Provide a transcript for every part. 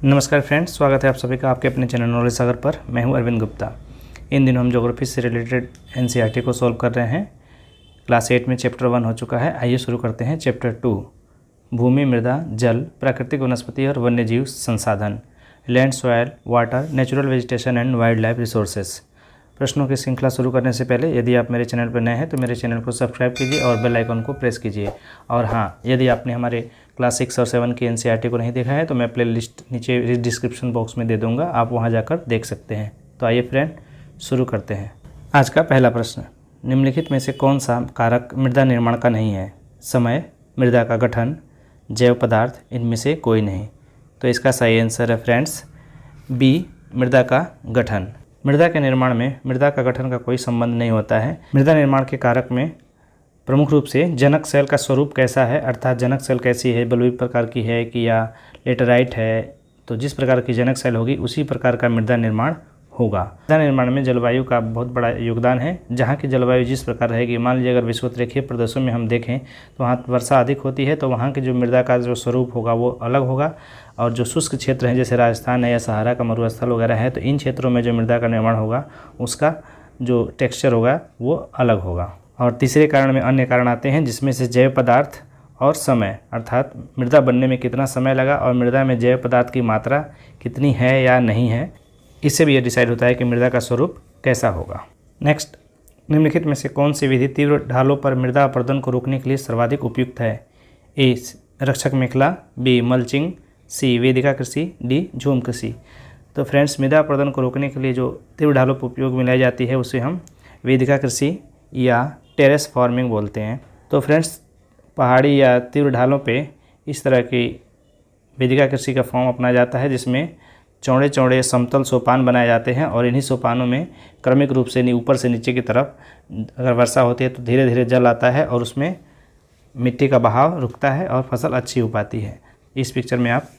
नमस्कार फ्रेंड्स, स्वागत है आप सभी का आपके अपने चैनल नॉलेज सागर पर। मैं हूं अरविंद गुप्ता। इन दिनों हम ज्योग्राफी से रिलेटेड एनसीईआरटी को सॉल्व कर रहे हैं। क्लास 8 में चैप्टर 1 हो चुका है। आइए शुरू करते हैं चैप्टर 2, भूमि, मृदा, जल, प्राकृतिक वनस्पति और वन्यजीव संसाधन, land, soil, water, natural vegetation and wild life resources. प्रश्नों की श्रृंखला शुरू करने से पहले यदि आप मेरे चैनल पर नए हैं तो मेरे चैनल को सब्सक्राइब कीजिए और बेल आइकन को प्रेस कीजिए। और हाँ, यदि आपने हमारे क्लास 6 और 7 की एनसीईआरटी को नहीं देखा है तो मैं प्लेलिस्ट नीचे डिस्क्रिप्शन बॉक्स में दे दूंगा, आप वहां जाकर देख सकते हैं। तो आइए फ्रेंड, शुरू करते हैं। आज का पहला प्रश्न, निम्नलिखित में से कौन सा कारक मृदा निर्माण का नहीं है? समय, मृदा का गठन, जैव पदार्थ, इनमें से कोई नहीं। तो इसका सही आंसर है फ्रेंड्स बी, मृदा का गठन। मृदा के निर्माण में मृदा का गठन का कोई संबंध नहीं होता है। मृदा निर्माण के कारक में प्रमुख रूप से जनक सेल का स्वरूप कैसा है, अर्थात जनक सेल कैसी है, बलुई प्रकार की है कि या लेटराइट है। तो जिस प्रकार की जनक सेल होगी उसी प्रकार का मृदा निर्माण होगा। मृदा निर्माण में जलवायु का बहुत बड़ा योगदान है। जहाँ की जलवायु जिस प्रकार रहेगी, मान लीजिए अगर विषुवतरेखीय प्रदेशों में हम देखें तो वहाँ वर्षा अधिक होती है, तो वहाँ की जो मृदा का जो स्वरूप होगा वो अलग होगा। और जो शुष्क क्षेत्र हैं जैसे राजस्थान है या सहारा का मरुस्थल वगैरह है, तो इन क्षेत्रों में जो मृदा का निर्माण होगा उसका जो टेक्सचर होगा वो अलग होगा। और तीसरे कारण में अन्य कारण आते हैं, जिसमें से जैव पदार्थ और समय, अर्थात मृदा बनने में कितना समय लगा और मृदा में जैव पदार्थ की मात्रा कितनी है या नहीं है, इससे भी ये डिसाइड होता है कि मृदा का स्वरूप कैसा होगा। नेक्स्ट, निम्नलिखित में से कौन सी विधि तीव्र ढालों पर मृदा अपरदन को रोकने के लिए सर्वाधिक उपयुक्त है? ए, रक्षक मेखला, बी, मल्चिंग, सी, वेदिका कृषि, डी, झूम कृषि। तो फ्रेंड्स, मृदा अपरदन को रोकने के लिए जो तीव्र ढालों पर उपयोग में लाई जाती है उसे हम वेदिका कृषि या टेरेस फार्मिंग बोलते हैं। तो फ्रेंड्स, पहाड़ी या तीव्र ढालों पे इस तरह की वेदिका कृषि का फॉर्म अपनाया जाता है, जिसमें चौड़े चौड़े समतल सोपान बनाए जाते हैं और इन्हीं सोपानों में क्रमिक रूप से ऊपर से नीचे की तरफ अगर वर्षा होती है तो धीरे धीरे जल आता है और उसमें मिट्टी का बहाव रुकता है और फसल अच्छी हो पाती है। इस पिक्चर में आप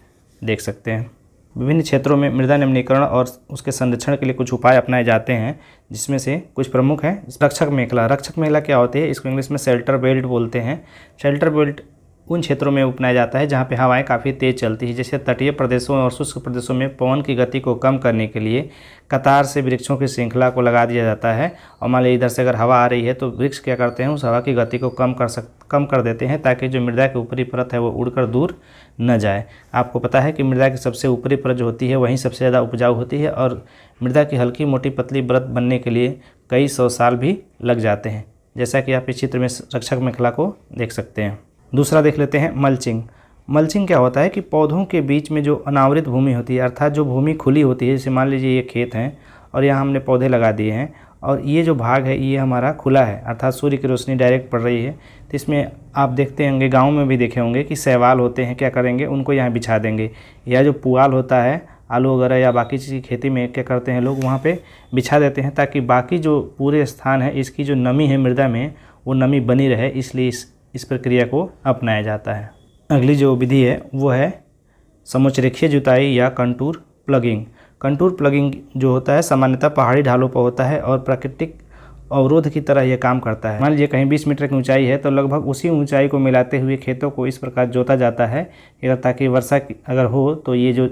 देख सकते हैं। विभिन्न क्षेत्रों में मृदा निम्नीकरण और उसके संरक्षण के लिए कुछ उपाय अपनाए जाते हैं, जिसमें से कुछ प्रमुख हैं। रक्षक मेखला। रक्षक मेखला क्या होती है? इसको इंग्लिश में शेल्टर बेल्ट बोलते हैं। शेल्टर बेल्ट उन क्षेत्रों में अपनाया जाता है जहाँ पे हवाएं काफ़ी तेज़ चलती है, जैसे तटीय प्रदेशों और शुष्क प्रदेशों में पवन की गति को कम करने के लिए कतार से वृक्षों की श्रृंखला को लगा दिया जाता है। और मान लीजिए इधर से अगर हवा आ रही है तो वृक्ष क्या करते हैं, उस हवा की गति को कम कर देते हैं, ताकि जो मृदा की ऊपरी परत है वो उड़कर दूर न जाए। आपको पता है कि मृदा की सबसे ऊपरी परत जो होती है वहीं सबसे ज़्यादा उपजाऊ होती है, और मृदा की हल्की मोटी पतली परत बनने के लिए कई 100 साल भी लग जाते हैं, जैसा कि आप इस चित्र में रक्षक मेखला को देख सकते हैं। दूसरा देख लेते हैं मल्चिंग। मल्चिंग क्या होता है कि पौधों के बीच में जो अनावृत भूमि होती है, अर्थात जो भूमि खुली होती है, जैसे मान लीजिए ये खेत हैं और यहाँ हमने पौधे लगा दिए हैं और ये जो भाग है ये हमारा खुला है, अर्थात सूर्य की रोशनी डायरेक्ट पड़ रही है। तो इसमें आप देखते होंगे, गाँव में भी देखे होंगे कि शैवाल होते हैं, क्या करेंगे, उनको यहाँ बिछा देंगे। या जो पुआल होता है आलू वगैरह या बाकी चीज़ की खेती में क्या करते हैं लोग, वहाँ पे बिछा देते हैं, ताकि बाकी जो पूरे स्थान है इसकी जो नमी है मृदा में वो नमी बनी रहे, इसलिए इस प्रक्रिया को अपनाया जाता है। अगली जो विधि है वो है समोच्चरेखीय जुताई या कंटूर प्लगिंग। कंटूर प्लगिंग जो होता है सामान्यतः पहाड़ी ढालों पर होता है और प्राकृतिक अवरोध की तरह यह काम करता है। मान लीजिए कहीं 20 मीटर की ऊंचाई है तो लगभग उसी ऊंचाई को मिलाते हुए खेतों को इस प्रकार जोता जाता है ताकि वर्षा अगर हो तो ये जो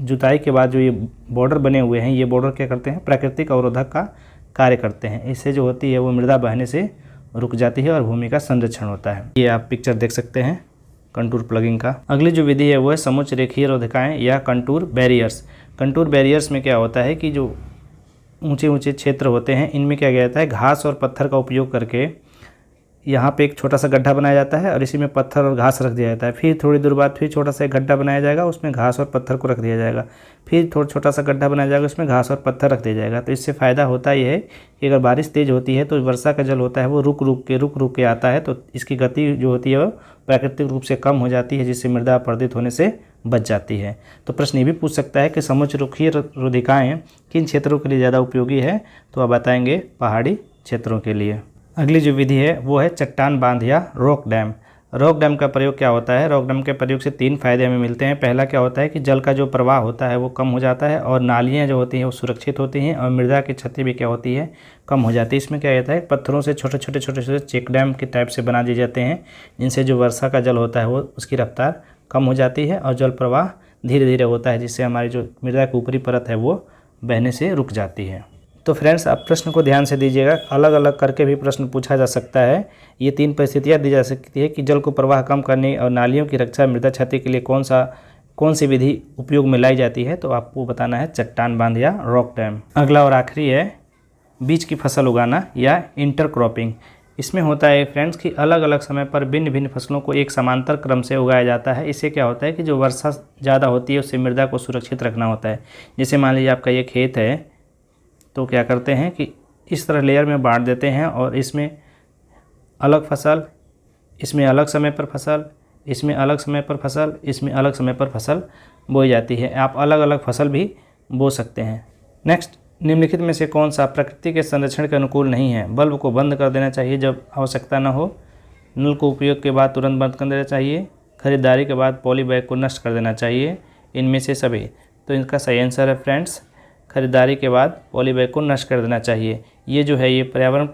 जुताई के बाद जो ये बॉर्डर बने हुए हैं, ये बॉर्डर क्या करते हैं, प्राकृतिक अवरोधक का कार्य करते हैं। इससे जो होती है वो मृदा बहने से रुक जाती है और भूमि का संरक्षण होता है। ये आप पिक्चर देख सकते हैं कंटूर प्लगिंग का। अगली जो विधि है वो है समोच्च रेखीय रोधिकाएँ या कंटूर बैरियर्स। कंटूर बैरियर्स में क्या होता है कि जो ऊंचे ऊंचे क्षेत्र होते हैं इनमें क्या किया जाता है, घास और पत्थर का उपयोग करके यहाँ पे एक छोटा सा गड्ढा बनाया जाता है और इसी में पत्थर और घास रख दिया जाता है। फिर थोड़ी देर बाद फिर छोटा सा एक गड्ढा बनाया जाएगा, उसमें घास और पत्थर को रख दिया जाएगा। फिर थोड़ा छोटा सा गड्ढा बनाया जाएगा, उसमें घास और पत्थर रख दिया जाएगा। तो इससे फ़ायदा होता ये है कि अगर बारिश तेज़ होती है तो वर्षा का जल होता है वो रुक रुक के आता है, तो इसकी गति जो होती है वो प्राकृतिक रूप से कम हो जाती है, जिससे मृदा अपरदित होने से बच जाती है। तो प्रश्न ये भी पूछ सकता है कि समोच्च रेखीय रोधिकाएँ किन क्षेत्रों के लिए ज़्यादा उपयोगी है, तो आप बताएंगे पहाड़ी क्षेत्रों के लिए। अगली जो विधि है वो है चट्टान बांध या रॉक डैम। रॉक डैम का प्रयोग क्या होता है? रॉक डैम के प्रयोग से 3 फायदे हमें मिलते हैं। पहला क्या होता है कि जल का जो प्रवाह होता है वो कम हो जाता है और नालियाँ जो होती हैं वो सुरक्षित होती हैं और मृदा की क्षति भी क्या होती है, कम हो जाती है। इसमें क्या होता है, पत्थरों से छोटे छोटे चेक डैम के टाइप से बना दिए जाते हैं, जिनसे जो वर्षा का जल होता है वो उसकी रफ्तार कम हो जाती है और जल प्रवाह धीरे धीरे होता है, जिससे हमारी जो मृदा की ऊपरी परत है वो बहने से रुक जाती है। तो फ्रेंड्स, आप प्रश्न को ध्यान से दीजिएगा, अलग अलग करके भी प्रश्न पूछा जा सकता है। ये 3 परिस्थितियाँ दी जा सकती है कि जल को प्रवाह कम करने और नालियों की रक्षा मृदा क्षति के लिए कौन सी विधि उपयोग में लाई जाती है। तो आपको बताना है चट्टान बांध या रॉक डैम। अगला और आखिरी है बीज की फसल उगाना या इंटरक्रॉपिंग। इसमें होता है फ्रेंड्स कि अलग अलग समय पर भिन्न भिन्न फसलों को एक समांतर क्रम से उगाया जाता है। इससे क्या होता है कि जो वर्षा ज़्यादा होती है उससे मृदा को सुरक्षित रखना होता है। जैसे मान लीजिए आपका ये खेत है, तो क्या करते हैं कि इस तरह लेयर में बांट देते हैं और इसमें अलग फसल, इसमें अलग समय पर फसल, इसमें अलग समय पर फसल, इसमें अलग समय पर फसल बोई जाती है। आप अलग अलग फसल भी बो सकते हैं। नेक्स्ट, निम्नलिखित में से कौन सा प्रकृति के संरक्षण के अनुकूल नहीं है। बल्ब को बंद कर देना चाहिए जब आवश्यकता न हो। नल को उपयोग के बाद तुरंत बंद कर देना चाहिए। खरीदारी के बाद पॉली बैग को नष्ट कर देना चाहिए। इनमें से सभी। तो इनका सही आंसर है फ्रेंड्स, खरीदारी के बाद पॉली बैग को नष्ट कर देना चाहिए। ये जो है ये पर्यावरण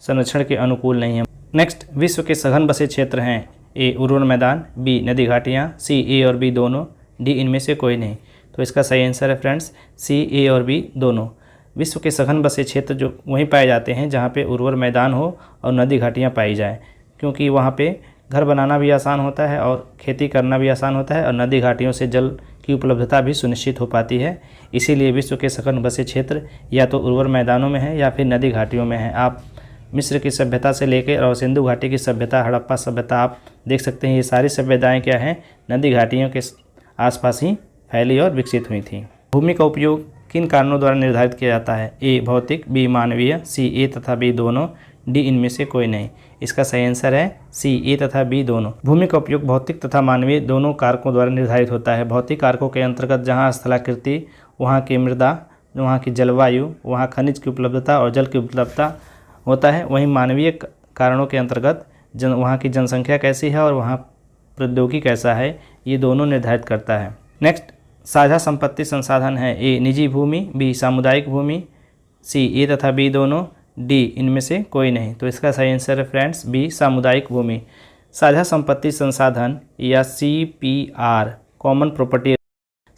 संरक्षण के अनुकूल नहीं है। नेक्स्ट, विश्व के सघन बसे क्षेत्र हैं। ए उर्वर मैदान, बी नदी घाटियाँ, सी ए और बी दोनों, डी इनमें से कोई नहीं। तो इसका सही आंसर है फ्रेंड्स सी ए और बी दोनों। विश्व के सघन बसे क्षेत्र जो वहीं पाए जाते हैं जहाँ पे उर्वर मैदान हो और नदी घाटियाँ पाई जाएँ, क्योंकि वहाँ पे घर बनाना भी आसान होता है और खेती करना भी आसान होता है और नदी घाटियों से जल की उपलब्धता भी सुनिश्चित हो पाती है। इसीलिए विश्व के सघन बसे क्षेत्र या तो उर्वर मैदानों में है या फिर नदी घाटियों में है। आप मिस्र की सभ्यता से लेकर और सिंधु घाटी की सभ्यता, हड़प्पा सभ्यता आप देख सकते हैं। ये सारी सभ्यताएँ क्या हैं, नदी घाटियों के आसपास ही फैली और विकसित हुई थी। भूमि का उपयोग किन कारणों द्वारा निर्धारित किया जाता है। ए भौतिक, बी मानवीय, सी ए तथा बी दोनों, डी इनमें से कोई नहीं। इसका सही आंसर है सी ए तथा बी दोनों। भूमि का उपयोग भौतिक तथा मानवीय दोनों कारकों द्वारा निर्धारित होता है। भौतिक कारकों के अंतर्गत जहाँ स्थलाकृति, वहाँ की मृदा, वहाँ की जलवायु, वहाँ खनिज की उपलब्धता और जल की उपलब्धता होता है। वहीं मानवीय कारणों के अंतर्गत वहाँ की जनसंख्या कैसी है और वहाँ प्रौद्योगिकी कैसा है, ये दोनों निर्धारित करता है। नेक्स्ट, साझा संपत्ति संसाधन है। ए निजी भूमि, बी सामुदायिक भूमि, सी ए तथा बी दोनों, डी इनमें से कोई नहीं। तो इसका सही आंसर है फ्रेंड्स बी सामुदायिक भूमि। साझा संपत्ति संसाधन या CPR कॉमन प्रॉपर्टी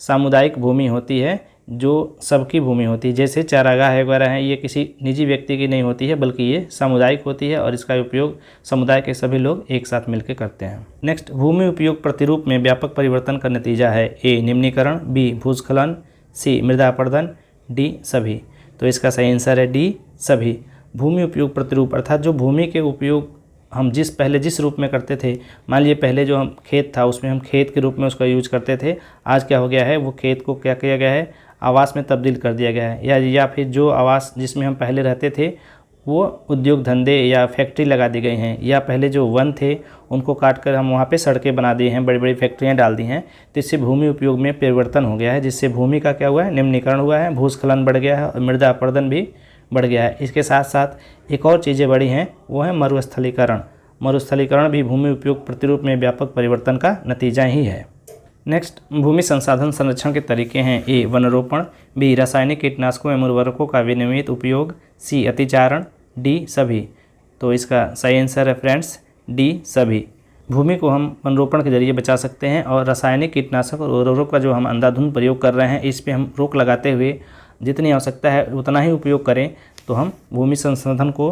सामुदायिक भूमि होती है जो सबकी भूमि होती है। जैसे चारागाह वगैरह हैं, ये किसी निजी व्यक्ति की नहीं होती है बल्कि ये सामुदायिक होती है और इसका उपयोग समुदाय के सभी लोग एक साथ मिलकर करते हैं। नेक्स्ट, भूमि उपयोग प्रतिरूप में व्यापक परिवर्तन का नतीजा है। ए निम्नीकरण, बी भूस्खलन, सी मृदा अपरदन, डी सभी। तो इसका सही आंसर है डी सभी। भूमि उपयोग प्रतिरूप अर्थात जो भूमि के उपयोग हम पहले जिस रूप में करते थे, मान लीजिए पहले जो हम खेत था उसमें हम खेत के रूप में उसका यूज करते थे। आज क्या हो गया है, वो खेत को क्या किया गया है, आवास में तब्दील कर दिया गया है। या फिर जो आवास जिसमें हम पहले रहते थे वो उद्योग धंधे या फैक्ट्री लगा दी गई हैं, या पहले जो वन थे उनको काट कर हम वहाँ पे सड़कें बना दिए हैं, बड़ी बड़ी फैक्ट्रियाँ डाल दी हैं। तो इससे भूमि उपयोग में परिवर्तन हो गया है, जिससे भूमि का क्या हुआ है, निम्नीकरण हुआ है, भूस्खलन बढ़ गया है और मृदा अपरदन भी बढ़ गया है। इसके साथ साथ एक और चीज़ें बढ़ी हैं, वो है मरुस्थलीकरण। मरुस्थलीकरण भी भूमि उपयोग प्रतिरूप में व्यापक परिवर्तन का नतीजा ही है। नेक्स्ट, भूमि संसाधन संरक्षण के तरीके हैं। ए वनरोपण, बी रासायनिक कीटनाशकों एवं उर्वरकों का विनियमित उपयोग, सी अतिचारण, डी सभी। तो इसका सही आंसर है फ्रेंड्स डी सभी। भूमि को हम वनरोपण के जरिए बचा सकते हैं और रासायनिक कीटनाशक और उर्वरक का जो हम अंधाधुंध प्रयोग कर रहे हैं, इस पर हम रोक लगाते हुए जितनी आवश्यकता है उतना ही उपयोग करें तो हम भूमि संसाधन को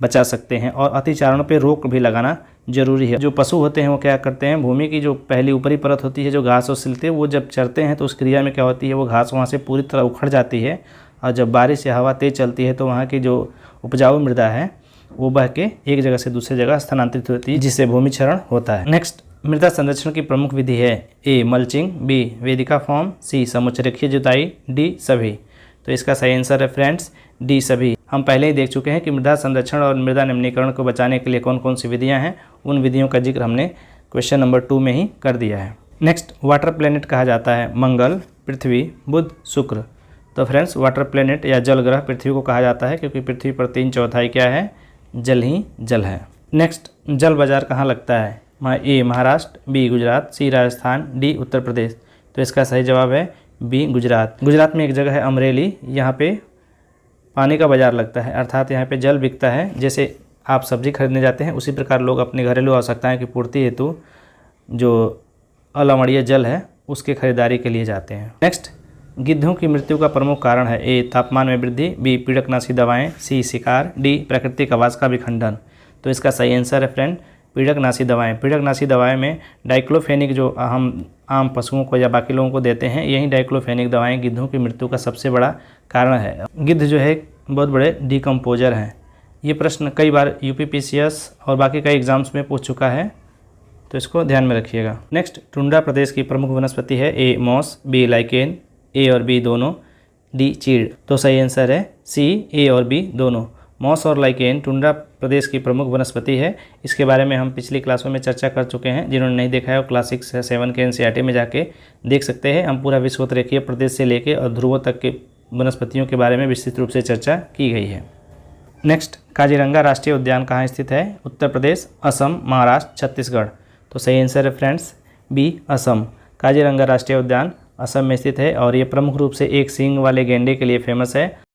बचा सकते हैं। और अतिचारण पे रोक भी लगाना जरूरी है। जो पशु होते हैं वो क्या करते हैं, भूमि की जो पहली ऊपरी परत होती है जो घास और सिलते हैं, वो जब चरते हैं तो उस क्रिया में क्या होती है, वो घास वहाँ से पूरी तरह उखड़ जाती है और जब बारिश या हवा तेज चलती है तो वहाँ की जो उपजाऊ मृदा है वो बह के एक जगह से दूसरी जगह स्थानांतरित होती है, जिससे भूमि क्षरण होता है। नेक्स्ट, मृदा संरक्षण की प्रमुख विधि है। ए मल्चिंग, बी वेदिका फॉर्म, सी समुच्चरेखीय जुताई, डी सभी। तो इसका सही आंसर है फ्रेंड्स डी सभी। हम पहले ही देख चुके हैं कि मृदा संरक्षण और मृदा निम्नीकरण को बचाने के लिए कौन कौन सी विधियां हैं, उन विधियों का जिक्र हमने क्वेश्चन नंबर 2 में ही कर दिया है। नेक्स्ट, वाटर प्लैनेट कहा जाता है मंगल, पृथ्वी, बुध, शुक्र। तो फ्रेंड्स, वाटर प्लैनेट या जल ग्रह पृथ्वी को कहा जाता है क्योंकि पृथ्वी पर 3/4 क्या है, जल ही जल है। नेक्स्ट, जल बाजार कहाँ लगता है। ए महाराष्ट्र, बी गुजरात, सी राजस्थान, डी उत्तर प्रदेश। तो इसका सही जवाब है बी गुजरात। गुजरात में एक जगह है अमरेली, यहाँ पे पानी का बाजार लगता है, अर्थात यहाँ पे जल बिकता है। जैसे आप सब्जी खरीदने जाते हैं उसी प्रकार लोग अपनी घरेलू आवश्यकताएं की पूर्ति हेतु जो अलवणीय जल है उसके खरीदारी के लिए जाते हैं। नेक्स्ट, गिद्धों की मृत्यु का प्रमुख कारण है ए तापमान में वृद्धि, बी पीड़कनाशी दवाएं, सी शिकार, डी प्राकृतिक आवास का विखंडन। तो इसका सही आंसर है फ्रेंड पीड़कनाशी दवाएं। पीड़कनाशी दवाएं में डाइक्लोफेनिक जो हम आम पशुओं को या बाकी लोगों को देते हैं, यही डाइक्लोफेनिक दवाएं गिद्धों की मृत्यु का सबसे बड़ा कारण है। गिद्ध जो है बहुत बड़े डिकम्पोजर हैं। ये प्रश्न कई बार यूपीपीसीएस और बाकी कई एग्जाम्स में पूछ चुका है, तो इसको ध्यान में रखिएगा। नेक्स्ट, टुंड्रा प्रदेश की प्रमुख वनस्पति है ए मॉस, बी लाइकेन, ए और बी दोनों, डी चीड़। तो सही आंसर है सी ए और बी दोनों। मॉस और लाइकेन टुंड्रा प्रदेश की प्रमुख वनस्पति है। इसके बारे में हम पिछली क्लासों में चर्चा कर चुके हैं। जिन्होंने नहीं देखा है वो क्लास 6 या 7 के एनसीईआरटी में जाके देख सकते हैं। हम पूरा विषुवतरेखीय प्रदेश से लेकर और ध्रुवों तक के वनस्पतियों के बारे में विस्तृत रूप से चर्चा की गई है। नेक्स्ट, काजीरंगा राष्ट्रीय उद्यान कहाँ स्थित है? उत्तर प्रदेश, असम, महाराष्ट्र, छत्तीसगढ़। तो सही आंसर है फ्रेंड्स बी असम। काजीरंगा राष्ट्रीय उद्यान असम में स्थित है और ये प्रमुख रूप से एक सींग वाले गैंडे के लिए फेमस है।